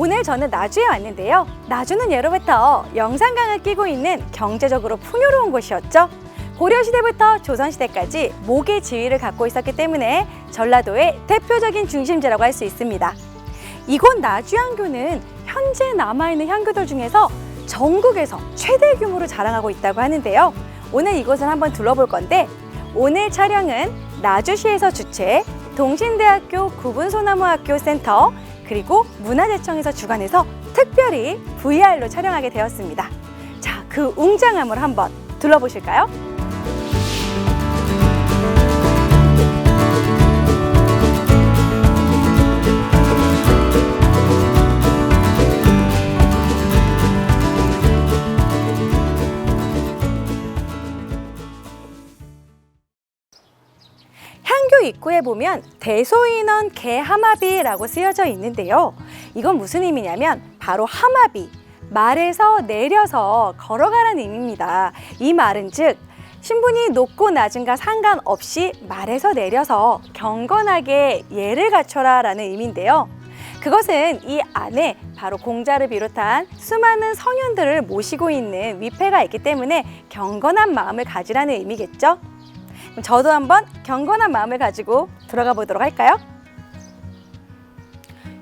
오늘 저는 나주에 왔는데요. 나주는 예로부터 영산강을 끼고 있는 경제적으로 풍요로운 곳이었죠. 고려시대부터 조선시대까지 목의 지위를 갖고 있었기 때문에 전라도의 대표적인 중심지라고 할 수 있습니다. 이곳 나주향교는 현재 남아있는 향교들 중에서 전국에서 최대 규모를 자랑하고 있다고 하는데요. 오늘 이곳을 한번 둘러볼 건데, 오늘 촬영은 나주시에서 주최 동신대학교 구분소나무학교 센터 그리고 문화재청에서 주관해서 특별히 VR로 촬영하게 되었습니다. 자, 그 웅장함을 한번 둘러보실까요? 향교 입구에 보면 대소인원 개하마비라고 쓰여져 있는데요. 이건 무슨 의미냐면 바로 하마비, 말에서 내려서 걸어가라는 의미입니다. 이 말은 즉 신분이 높고 낮은가 상관없이 말에서 내려서 경건하게 예를 갖춰라 라는 의미인데요. 그것은 이 안에 바로 공자를 비롯한 수많은 성현들을 모시고 있는 위패가 있기 때문에 경건한 마음을 가지라는 의미겠죠. 그럼 저도 한번 경건한 마음을 가지고 들어가 보도록 할까요?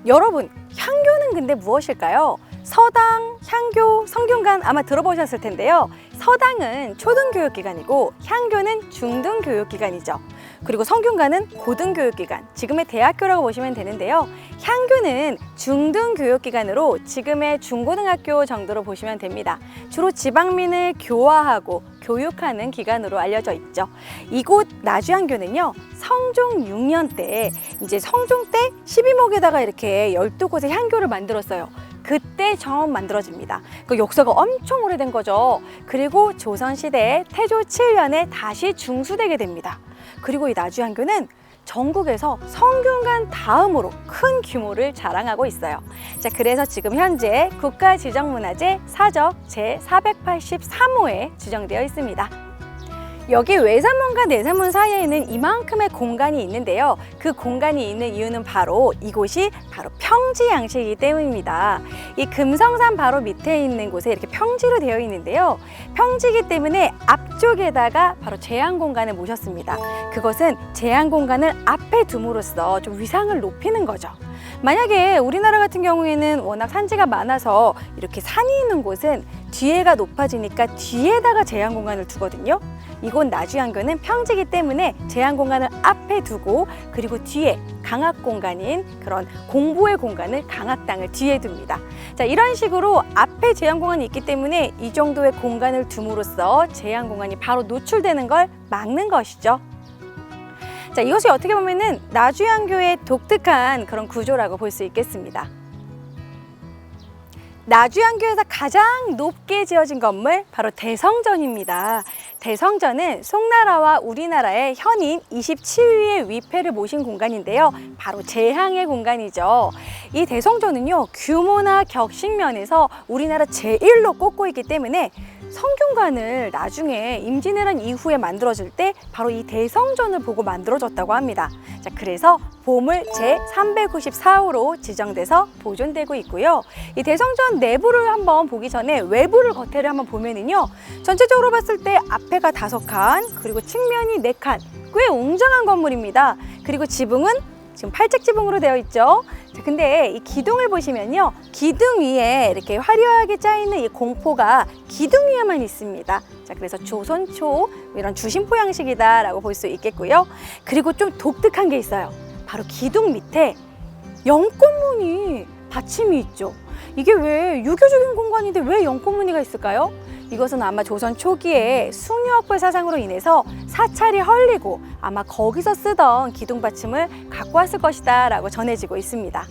여러분, 향교는 근데 무엇일까요? 서당, 향교, 성균관 아마 들어보셨을 텐데요. 서당은 초등교육기관이고 향교는 중등교육기관이죠. 그리고 성균관은 고등교육기관, 지금의 대학교라고 보시면 되는데요. 향교는 중등교육기관으로 지금의 중고등학교 정도로 보시면 됩니다. 주로 지방민을 교화하고 교육하는 기관으로 알려져 있죠. 이곳 나주향교는요, 성종 6년 때, 이제 성종 때 12목에다가 이렇게 12곳의 향교를 만들었어요. 그때 처음 만들어집니다. 그 역사가 엄청 오래된 거죠. 그리고 조선시대 태조 7년에 다시 중수되게 됩니다. 그리고 이 나주향교는 전국에서 성균관 다음으로 큰 규모를 자랑하고 있어요. 자, 그래서 지금 현재 국가지정문화재 사적 제483호에 지정되어 있습니다. 여기 외산문과 내산문 사이에는 이만큼의 공간이 있는데요. 그 공간이 있는 이유는 바로 이곳이 바로 평지 양식이기 때문입니다. 이 금성산 바로 밑에 있는 곳에 이렇게 평지로 되어 있는데요. 평지이기 때문에 앞쪽에다가 바로 제한 공간을 모셨습니다. 그것은 제한 공간을 앞에 둠으로써 좀 위상을 높이는 거죠. 만약에 우리나라 같은 경우에는 워낙 산지가 많아서 이렇게 산이 있는 곳은 뒤에가 높아지니까 뒤에다가 제한 공간을 두거든요. 이곳 나주향교는 평지이기 때문에 제한 공간을 앞에 두고 그리고 뒤에 강학 공간인 그런 공부의 공간을 강학당을 뒤에 둡니다. 자, 이런 식으로 앞에 제한 공간이 있기 때문에 이 정도의 공간을 둠으로써 제한 공간이 바로 노출되는 걸 막는 것이죠. 자, 이것이 어떻게 보면은 나주향교의 독특한 그런 구조라고 볼 수 있겠습니다. 나주향교에서 가장 높게 지어진 건물 바로 대성전입니다. 대성전은 송나라와 우리나라의 현인 27위의 위패를 모신 공간인데요. 바로 제향의 공간이죠. 이 대성전은요, 규모나 격식면에서 우리나라 제1로 꼽고 있기 때문에 성균관을 나중에 임진왜란 이후에 만들어질 때 바로 이 대성전을 보고 만들어졌다고 합니다. 자, 그래서 보물 제394호로 지정돼서 보존되고 있고요. 이 대성전 내부를 한번 보기 전에 외부를 겉에를 한번 보면은요, 전체적으로 봤을 때 앞에가 5칸, 그리고 측면이 4칸, 꽤 웅장한 건물입니다. 그리고 지붕은 지금 팔색 지붕으로 되어 있죠. 자, 근데 이 기둥을 보시면요, 기둥 위에 이렇게 화려하게 짜있는 이 공포가 기둥 위에만 있습니다. 자, 그래서 조선초 이런 주심포 양식이다 라고 볼 수 있겠고요. 그리고 좀 독특한 게 있어요. 바로 기둥 밑에 연꽃무늬 받침이 있죠. 이게 왜 유교적인 공간인데 왜 연꽃무늬가 있을까요? 이것은 아마 조선 초기에 숭유학벌 사상으로 인해서 사찰이 헐리고 아마 거기서 쓰던 기둥 받침을 갖고 왔을 것이다 라고 전해지고 있습니다.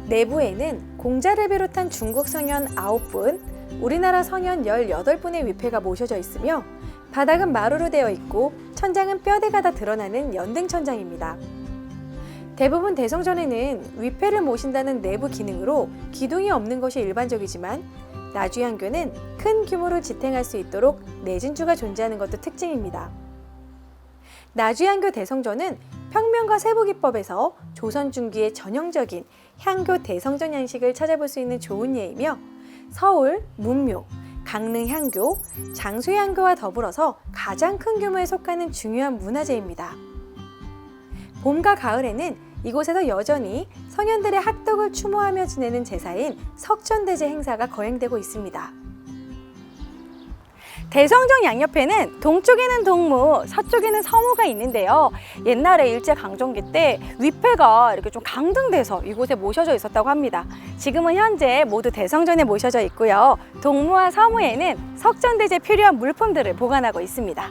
내부에는 공자를 비롯한 중국 성현 9분, 우리나라 성현 18분의 위패가 모셔져 있으며 바닥은 마루로 되어 있고 천장은 뼈대가 다 드러나는 연등천장입니다. 대부분 대성전에는 위패를 모신다는 내부 기능으로 기둥이 없는 것이 일반적이지만 나주향교는 큰 규모로 지탱할 수 있도록 내진주가 존재하는 것도 특징입니다. 나주향교 대성전은 평면과 세부기법에서 조선 중기의 전형적인 향교 대성전 양식을 찾아볼 수 있는 좋은 예이며 서울, 문묘, 강릉 향교, 장수 향교와 더불어서 가장 큰 규모에 속하는 중요한 문화재입니다. 봄과 가을에는 이곳에서 여전히 성현들의 학덕을 추모하며 지내는 제사인 석천대제 행사가 거행되고 있습니다. 대성전 양옆에는 동쪽에는 동무, 서쪽에는 서무가 있는데요. 옛날에 일제강점기 때 위패가 이렇게 좀 강등돼서 이곳에 모셔져 있었다고 합니다. 지금은 현재 모두 대성전에 모셔져 있고요. 동무와 서무에는 석천대제에 필요한 물품들을 보관하고 있습니다.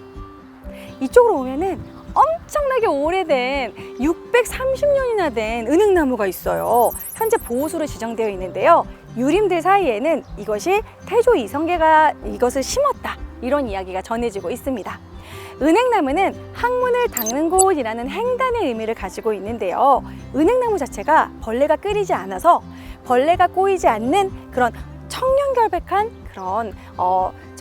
이쪽으로 오면은 엄청나게 오래된 630년이나 된 은행나무가 있어요. 현재 보호수로 지정되어 있는데요. 유림들 사이에는 이것이 태조 이성계가 이것을 심었다, 이런 이야기가 전해지고 있습니다. 은행나무는 학문을 닦는 곳이라는 행단의 의미를 가지고 있는데요. 은행나무 자체가 벌레가 끓이지 않아서 벌레가 꼬이지 않는 그런 청렴결백한 그런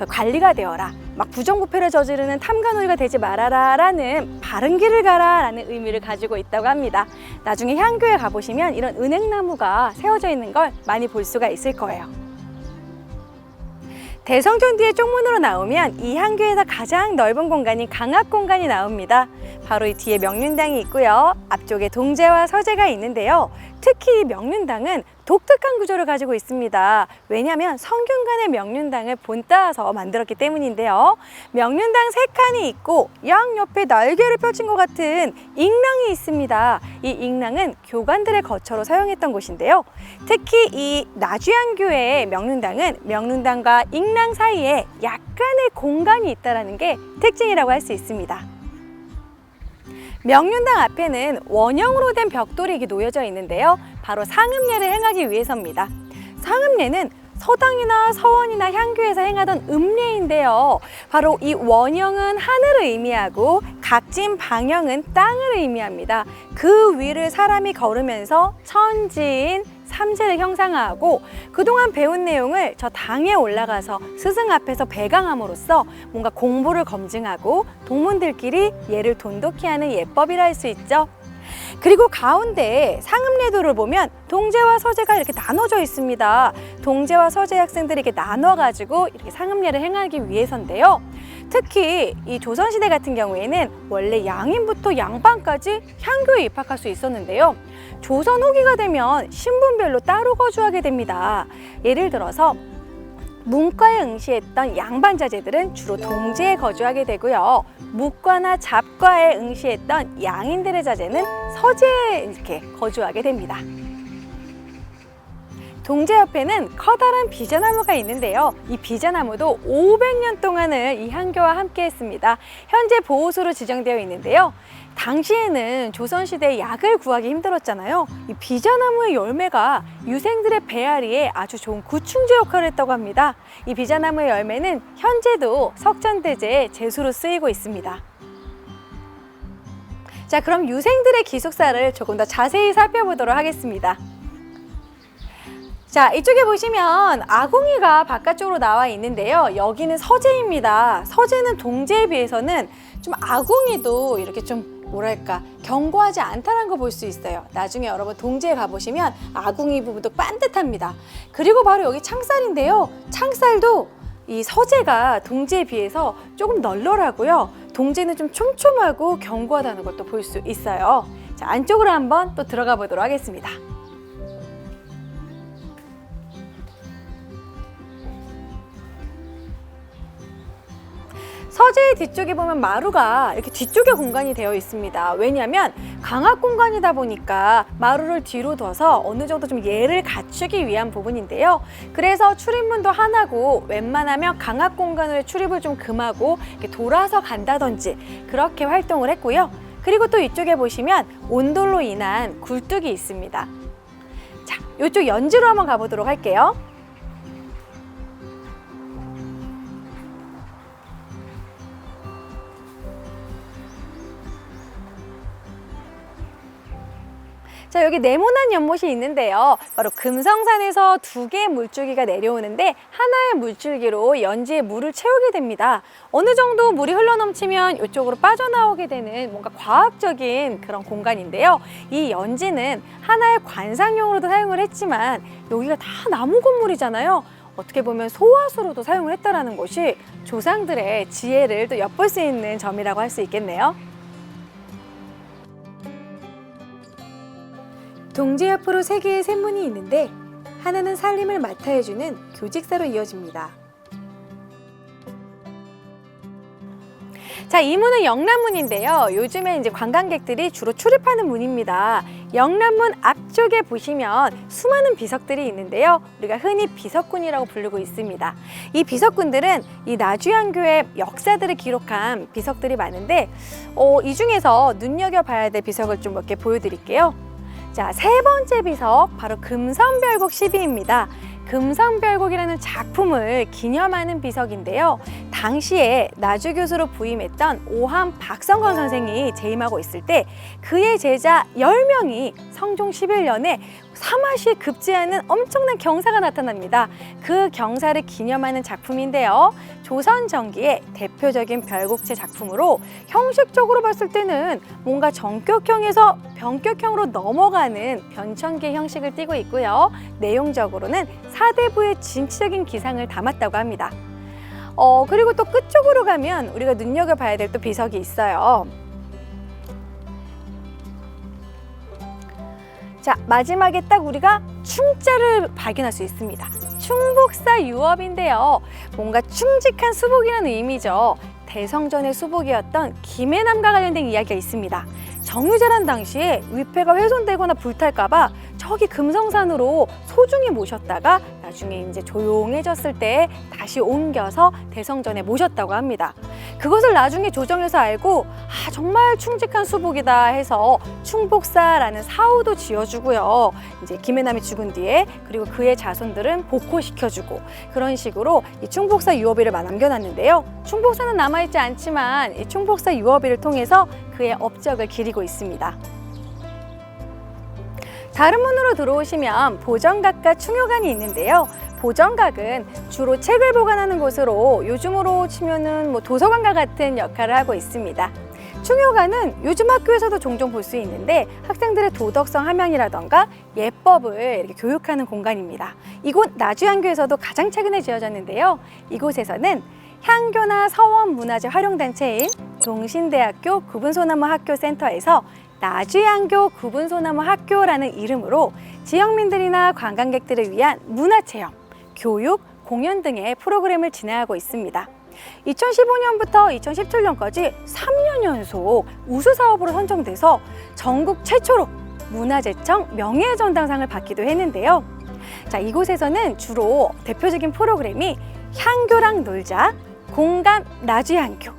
관리가 되어라, 막 부정부패를 저지르는 탐관오리가 되지 말아라 라는 바른 길을 가라 라는 의미를 가지고 있다고 합니다. 나중에 향교에 가보시면 이런 은행나무가 세워져 있는 걸 많이 볼 수가 있을 거예요. 대성전 뒤에 쪽문으로 나오면 이 향교에서 가장 넓은 공간인 강압공간이 나옵니다. 바로 이 뒤에 명륜당이 있고요. 앞쪽에 동제와 서제가 있는데요. 특히 이 명륜당은 독특한 구조를 가지고 있습니다. 왜냐하면 성균관의 명륜당을 본따서 만들었기 때문인데요. 명륜당 3칸이 있고 양옆에 날개를 펼친 것 같은 잉랑이 있습니다. 이 잉랑은 교관들의 거처로 사용했던 곳인데요. 특히 이 나주향교의 명륜당은 명륜당과 잉랑 사이에 약간의 공간이 있다는 게 특징이라고 할 수 있습니다. 명륜당 앞에는 원형으로 된 벽돌이 놓여져 있는데요. 바로 상음례를 행하기 위해서입니다. 상음례는 서당이나 서원이나 향교에서 행하던 음례인데요. 바로 이 원형은 하늘을 의미하고 각진 방형은 땅을 의미합니다. 그 위를 사람이 걸으면서 천지인 삼재를 형상화하고 그동안 배운 내용을 저 당에 올라가서 스승 앞에서 배강함으로써 뭔가 공부를 검증하고 동문들끼리 예를 돈독히 하는 예법이라 할 수 있죠. 그리고 가운데 상음례도를 보면 동제와 서제가 이렇게 나눠져 있습니다. 동제와 서제 학생들이 이렇게 나눠가지고 이렇게 상음례를 행하기 위해서인데요. 특히 이 조선시대 같은 경우에는 원래 양인부터 양반까지 향교에 입학할 수 있었는데요. 조선 후기가 되면 신분별로 따로 거주하게 됩니다. 예를 들어서 문과에 응시했던 양반자제들은 주로 동제에 거주하게 되고요. 무과나 잡과에 응시했던 양인들의 자제는 서재에 이렇게 거주하게 됩니다. 동제 옆에는 커다란 비자나무가 있는데요. 이 비자나무도 500년 동안을 이 향교와 함께 했습니다. 현재 보호수로 지정되어 있는데요. 당시에는 조선시대에 약을 구하기 힘들었잖아요. 이 비자나무의 열매가 유생들의 배앓이에 아주 좋은 구충제 역할을 했다고 합니다. 이 비자나무의 열매는 현재도 석천대제의 제수로 쓰이고 있습니다. 자, 그럼 유생들의 기숙사를 조금 더 자세히 살펴보도록 하겠습니다. 자, 이쪽에 보시면 아궁이가 바깥쪽으로 나와 있는데요. 여기는 서재입니다. 서재는 동제에 비해서는 좀 아궁이도 이렇게 좀 뭐랄까 견고하지 않다는 거 볼 수 있어요. 나중에 여러분 동제에 가보시면 아궁이 부분도 반듯합니다. 그리고 바로 여기 창살인데요. 창살도 이 서재가 동제에 비해서 조금 널널하고요. 동제는 좀 촘촘하고 견고하다는 것도 볼 수 있어요. 자, 안쪽으로 한번 또 들어가 보도록 하겠습니다. 서재의 뒤쪽에 보면 마루가 이렇게 뒤쪽에 공간이 되어 있습니다. 왜냐하면 강압 공간이다 보니까 마루를 뒤로 둬서 어느 정도 좀 예를 갖추기 위한 부분인데요. 그래서 출입문도 하나고 웬만하면 강압 공간을 출입을 좀 금하고 이렇게 돌아서 간다든지 그렇게 활동을 했고요. 그리고 또 이쪽에 보시면 온돌로 인한 굴뚝이 있습니다. 자, 이쪽 연지로 한번 가보도록 할게요. 자, 여기 네모난 연못이 있는데요. 바로 금성산에서 두 개의 물줄기가 내려오는데 하나의 물줄기로 연지에 물을 채우게 됩니다. 어느 정도 물이 흘러넘치면 이쪽으로 빠져나오게 되는 뭔가 과학적인 그런 공간인데요. 이 연지는 하나의 관상용으로도 사용을 했지만 여기가 다 나무 건물이잖아요. 어떻게 보면 소화수로도 사용을 했다는 것이 조상들의 지혜를 또 엿볼 수 있는 점이라고 할 수 있겠네요. 동지 옆으로 세 개의 샘문이 있는데 하나는 살림을 맡아해주는 교직사로 이어집니다. 자, 이 문은 영남문인데요. 요즘에 이제 관광객들이 주로 출입하는 문입니다. 영남문 앞쪽에 보시면 수많은 비석들이 있는데요. 우리가 흔히 비석군이라고 부르고 있습니다. 이 비석군들은 이 나주안교의 역사들을 기록한 비석들이 많은데 이 중에서 눈여겨봐야 될 비석을 좀 몇 개 보여드릴게요. 자, 세 번째 비석, 바로 금성별곡 시비입니다. 금성별곡이라는 작품을 기념하는 비석인데요. 당시에 나주교수로 부임했던 오함 박성건 선생이 재임하고 있을 때 그의 제자 10명이 성종 11년에 사마시에 급제하는 엄청난 경사가 나타납니다. 그 경사를 기념하는 작품인데요. 조선 전기의 대표적인 별곡체 작품으로 형식적으로 봤을 때는 뭔가 정격형에서 변격형으로 넘어가는 변천기 형식을 띠고 있고요. 내용적으로는 사대부의 진취적인 기상을 담았다고 합니다. 그리고 또 끝쪽으로 가면 우리가 눈여겨봐야 될 또 비석이 있어요. 자, 마지막에 딱 우리가 충자를 발견할 수 있습니다. 충복사 유업인데요. 뭔가 충직한 수복이라는 의미죠. 대성전의 수복이었던 김해남과 관련된 이야기가 있습니다. 정유재란 당시에 위패가 훼손되거나 불탈까봐 저기 금성산으로 소중히 모셨다가 나중에 이제 조용해졌을 때 다시 옮겨서 대성전에 모셨다고 합니다. 그것을 나중에 조정에서 알고 정말 충직한 수복이다 해서 충복사라는 사후도 지어주고요. 이제 김해남이 죽은 뒤에 그리고 그의 자손들은 복호시켜주고 그런 식으로 이 충복사 유업일을 남겨놨는데요. 충복사는 남아있지 않지만 이 충복사 유업일을 통해서 그의 업적을 기리고 있습니다. 다른 문으로 들어오시면 보정각과 충효관이 있는데요. 보정각은 주로 책을 보관하는 곳으로 요즘으로 치면은 도서관과 같은 역할을 하고 있습니다. 충효관은 요즘 학교에서도 종종 볼 수 있는데 학생들의 도덕성 함양이라던가 예법을 이렇게 교육하는 공간입니다. 이곳 나주안교에서도 가장 최근에 지어졌는데요. 이곳에서는 향교나 서원 문화재 활용단체인 동신대학교 구분소나무 학교센터에서 나주안교 구분소나무 학교라는 이름으로 지역민들이나 관광객들을 위한 문화체험, 교육, 공연 등의 프로그램을 진행하고 있습니다. 2015년부터 2017년까지 3년 연속 우수사업으로 선정돼서 전국 최초로 문화재청 명예전당상을 받기도 했는데요. 자, 이곳에서는 주로 대표적인 프로그램이 향교랑 놀자, 공감 나주안교,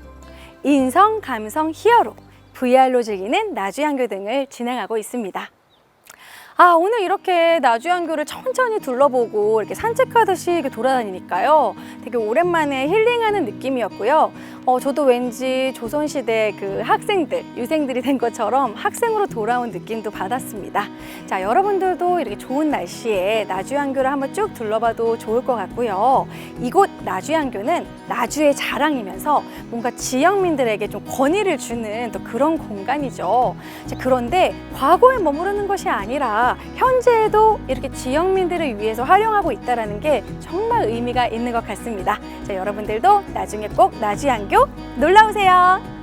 인성 감성 히어로, VR로 즐기는 나주안교 등을 진행하고 있습니다. 오늘 이렇게 나주안교를 천천히 둘러보고 이렇게 산책하듯이 이렇게 돌아다니니까요. 되게 오랜만에 힐링하는 느낌이었고요. 저도 왠지 조선시대 그 학생들, 유생들이 된 것처럼 학생으로 돌아온 느낌도 받았습니다. 자, 여러분들도 이렇게 좋은 날씨에 나주안교를 한번 쭉 둘러봐도 좋을 것 같고요. 이곳 나주안교는 나주의 자랑이면서 뭔가 지역민들에게 좀 권위를 주는 또 그런 공간이죠. 자, 그런데 과거에 머무르는 것이 아니라 현재에도 이렇게 지역민들을 위해서 활용하고 있다는 게 정말 의미가 있는 것 같습니다. 자, 여러분들도 나중에 꼭 나주안교 놀러 오세요.